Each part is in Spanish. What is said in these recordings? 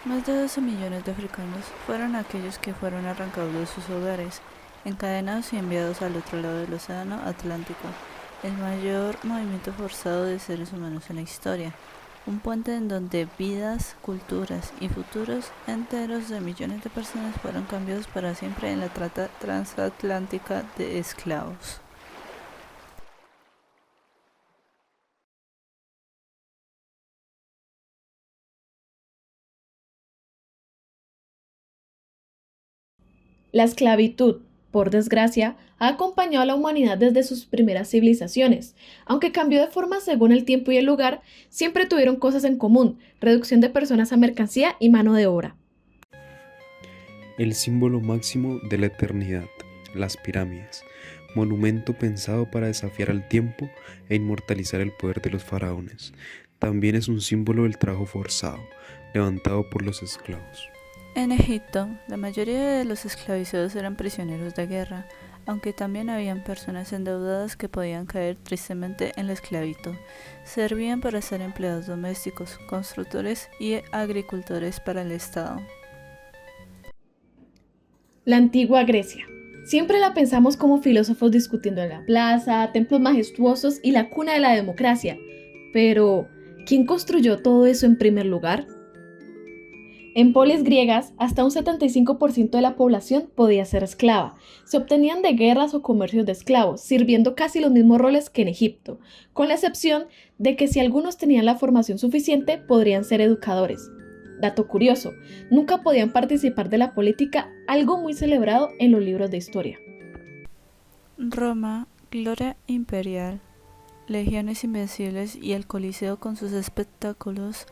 Más de 12 millones de africanos fueron aquellos que fueron arrancados de sus hogares, encadenados y enviados al otro lado del Océano Atlántico, el mayor movimiento forzado de seres humanos en la historia, un puente en donde vidas, culturas y futuros enteros de millones de personas fueron cambiados para siempre en la trata transatlántica de esclavos. La esclavitud, por desgracia, ha acompañado a la humanidad desde sus primeras civilizaciones. Aunque cambió de forma según el tiempo y el lugar, siempre tuvieron cosas en común: reducción de personas a mercancía y mano de obra. El símbolo máximo de la eternidad, las pirámides, monumento pensado para desafiar al tiempo e inmortalizar el poder de los faraones. También es un símbolo del trabajo forzado, levantado por los esclavos. En Egipto, la mayoría de los esclavizados eran prisioneros de guerra, aunque también habían personas endeudadas que podían caer tristemente en la esclavitud. Servían para ser empleados domésticos, constructores y agricultores para el Estado. La antigua Grecia. Siempre la pensamos como filósofos discutiendo en la plaza, templos majestuosos y la cuna de la democracia. Pero, ¿quién construyó todo eso en primer lugar? En polis griegas, hasta un 75% de la población podía ser esclava. Se obtenían de guerras o comercios de esclavos, sirviendo casi los mismos roles que en Egipto, con la excepción de que si algunos tenían la formación suficiente, podrían ser educadores. Dato curioso, nunca podían participar de la política, algo muy celebrado en los libros de historia. Roma, gloria imperial, legiones invencibles y el Coliseo con sus espectáculos.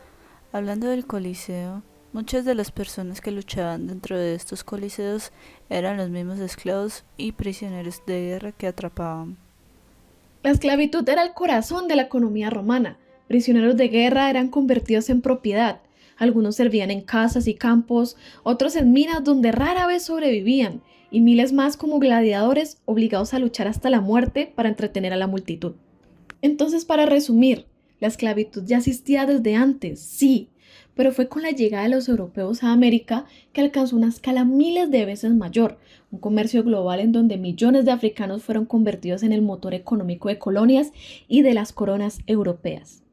Hablando del Coliseo, muchas de las personas que luchaban dentro de estos coliseos eran los mismos esclavos y prisioneros de guerra que atrapaban. La esclavitud era el corazón de la economía romana. Prisioneros de guerra eran convertidos en propiedad. Algunos servían en casas y campos, otros en minas donde rara vez sobrevivían, y miles más como gladiadores obligados a luchar hasta la muerte para entretener a la multitud. Entonces, para resumir, la esclavitud ya existía desde antes, sí, pero fue con la llegada de los europeos a América que alcanzó una escala miles de veces mayor, un comercio global en donde millones de africanos fueron convertidos en el motor económico de colonias y de las coronas europeas.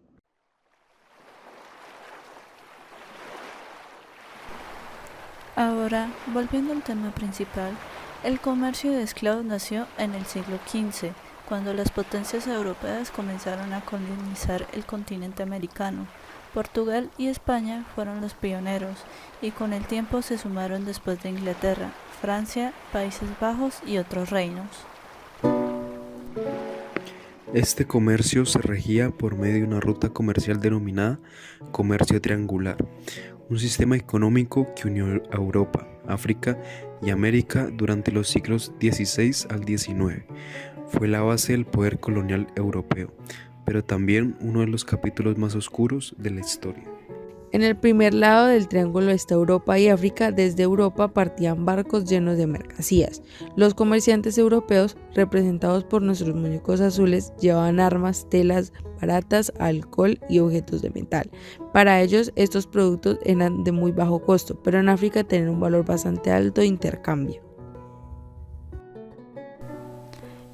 Ahora, volviendo al tema principal, el comercio de esclavos nació en el siglo XV, cuando las potencias europeas comenzaron a colonizar el continente americano. Portugal y España fueron los pioneros, y con el tiempo se sumaron después de Inglaterra, Francia, Países Bajos y otros reinos. Este comercio se regía por medio de una ruta comercial denominada comercio triangular, un sistema económico que unió a Europa, África y América durante los siglos XVI al XIX. Fue la base del poder colonial europeo, pero también uno de los capítulos más oscuros de la historia. En el primer lado del triángulo está Europa y África. Desde Europa partían barcos llenos de mercancías. Los comerciantes europeos, representados por nuestros muñecos azules, llevaban armas, telas baratas, alcohol y objetos de metal. Para ellos, estos productos eran de muy bajo costo, pero en África tenían un valor bastante alto de intercambio.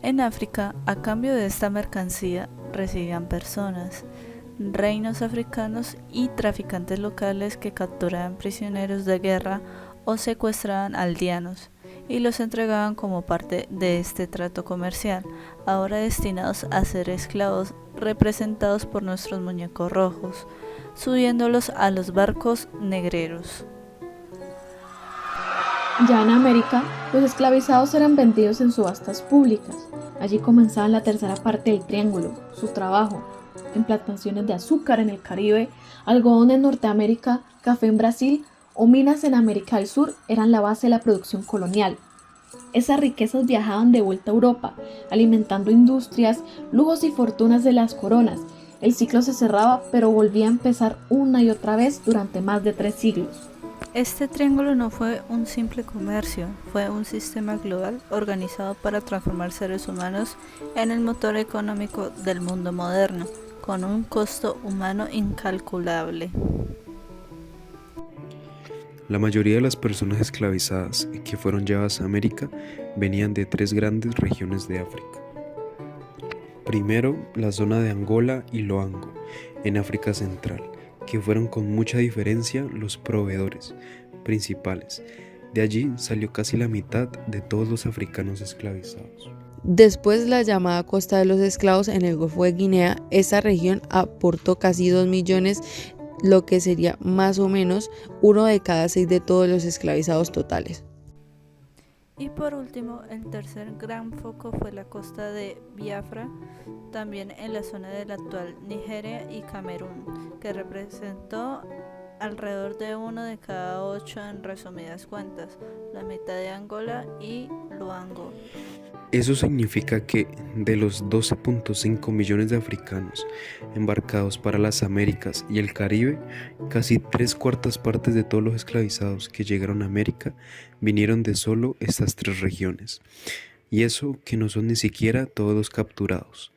En África, a cambio de esta mercancía, recibían personas, reinos africanos y traficantes locales que capturaban prisioneros de guerra o secuestraban aldeanos y los entregaban como parte de este trato comercial, ahora destinados a ser esclavos representados por nuestros muñecos rojos, subiéndolos a los barcos negreros. Ya en América, los esclavizados eran vendidos en subastas públicas. Allí comenzaba la tercera parte del triángulo, su trabajo, en plantaciones de azúcar en el Caribe, algodón en Norteamérica, café en Brasil o minas en América del Sur eran la base de la producción colonial. Esas riquezas viajaban de vuelta a Europa, alimentando industrias, lujos y fortunas de las coronas. El ciclo se cerraba, pero volvía a empezar una y otra vez durante más de 3 siglos. Este triángulo no fue un simple comercio, fue un sistema global organizado para transformar seres humanos en el motor económico del mundo moderno, con un costo humano incalculable. La mayoría de las personas esclavizadas que fueron llevadas a América venían de 3 grandes regiones de África. Primero, la zona de Angola y Loango, en África Central, que fueron con mucha diferencia los proveedores principales. De allí salió casi la mitad de todos los africanos esclavizados. Después la llamada Costa de los Esclavos en el Golfo de Guinea, esta región aportó casi 2 millones, lo que sería más o menos 1 de cada 6 de todos los esclavizados totales. Y por último, el tercer gran foco fue la costa de Biafra, también en la zona de la actual Nigeria y Camerún, que representó alrededor de 1 de cada 8 en resumidas cuentas, la mitad de Angola y Luango. Eso significa que de los 12.5 millones de africanos embarcados para las Américas y el Caribe, casi 3/4 partes de todos los esclavizados que llegaron a América vinieron de solo estas 3 regiones. Y eso que no son ni siquiera todos los capturados.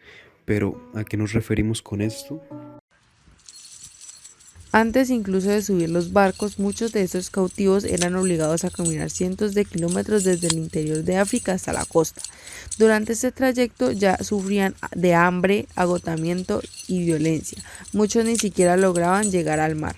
Pero, ¿a qué nos referimos con esto? Antes incluso de subir los barcos, muchos de estos cautivos eran obligados a caminar cientos de kilómetros desde el interior de África hasta la costa. Durante este trayecto ya sufrían de hambre, agotamiento y violencia. Muchos ni siquiera lograban llegar al mar.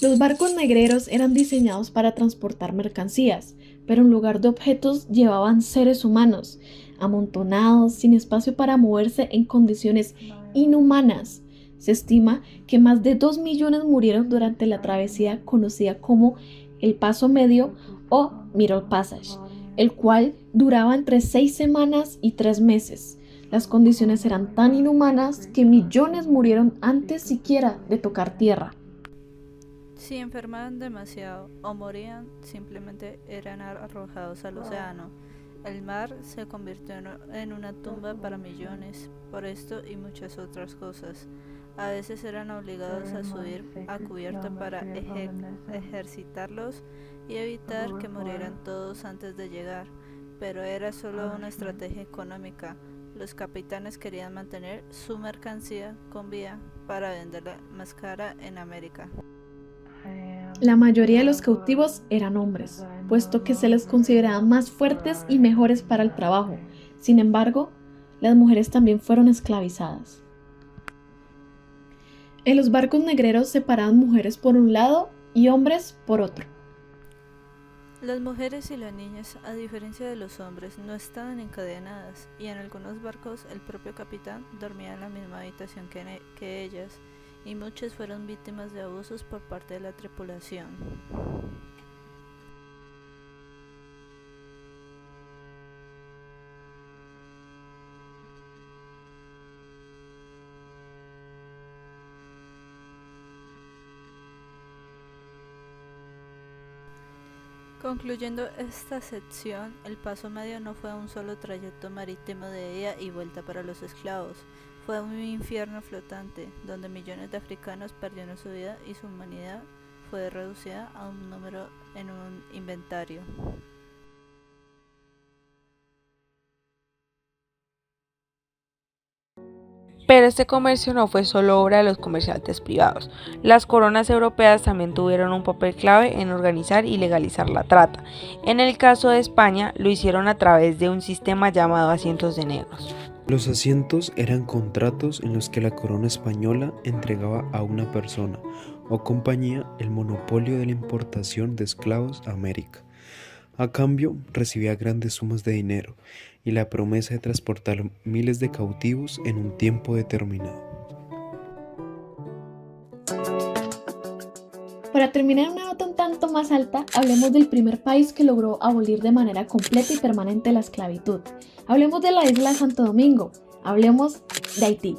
Los barcos negreros eran diseñados para transportar mercancías, pero en lugar de objetos llevaban seres humanos, amontonados, sin espacio para moverse en condiciones inhumanas. Se estima que más de 2 millones murieron durante la travesía conocida como el Paso Medio o Middle Passage, el cual duraba entre 6 semanas y 3 meses. Las condiciones eran tan inhumanas que millones murieron antes siquiera de tocar tierra. Si enfermaban demasiado o morían, simplemente eran arrojados al océano. El mar se convirtió en una tumba para millones, por esto y muchas otras cosas. A veces eran obligados a subir a cubierta para ejercitarlos y evitar que murieran todos antes de llegar, pero era solo una estrategia económica. Los capitanes querían mantener su mercancía con vida para venderla más cara en América. La mayoría de los cautivos eran hombres, puesto que se les consideraba más fuertes y mejores para el trabajo. Sin embargo, las mujeres también fueron esclavizadas. En los barcos negreros separaban mujeres por un lado y hombres por otro. Las mujeres y las niñas, a diferencia de los hombres, no estaban encadenadas y en algunos barcos el propio capitán dormía en la misma habitación que ellas, y muchas fueron víctimas de abusos por parte de la tripulación. Concluyendo esta sección, el Paso Medio no fue un solo trayecto marítimo de ida y vuelta para los esclavos, fue un infierno flotante, donde millones de africanos perdieron su vida y su humanidad fue reducida a un número en un inventario. Pero este comercio no fue solo obra de los comerciantes privados. Las coronas europeas también tuvieron un papel clave en organizar y legalizar la trata. En el caso de España, lo hicieron a través de un sistema llamado asientos de negros. Los asientos eran contratos en los que la corona española entregaba a una persona o compañía el monopolio de la importación de esclavos a América. A cambio, recibía grandes sumas de dinero y la promesa de transportar miles de cautivos en un tiempo determinado. Para terminar en una nota un tanto más alta, hablemos del primer país que logró abolir de manera completa y permanente la esclavitud. Hablemos de la isla de Santo Domingo. Hablemos de Haití.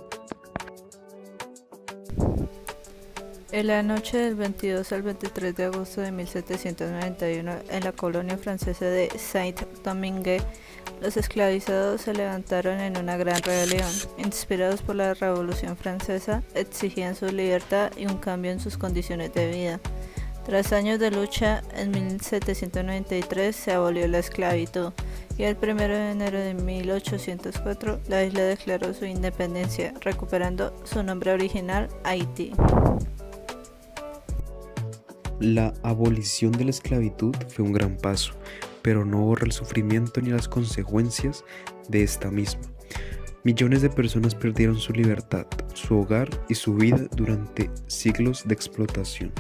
En la noche del 22 al 23 de agosto de 1791, en la colonia francesa de Saint-Domingue, los esclavizados se levantaron en una gran rebelión. Inspirados por la Revolución Francesa, exigían su libertad y un cambio en sus condiciones de vida. Tras años de lucha, en 1793 se abolió la esclavitud y el 1 de enero de 1804 la isla declaró su independencia, recuperando su nombre original, Haití. La abolición de la esclavitud fue un gran paso, pero no borra el sufrimiento ni las consecuencias de esta misma. Millones de personas perdieron su libertad, su hogar y su vida durante siglos de explotación.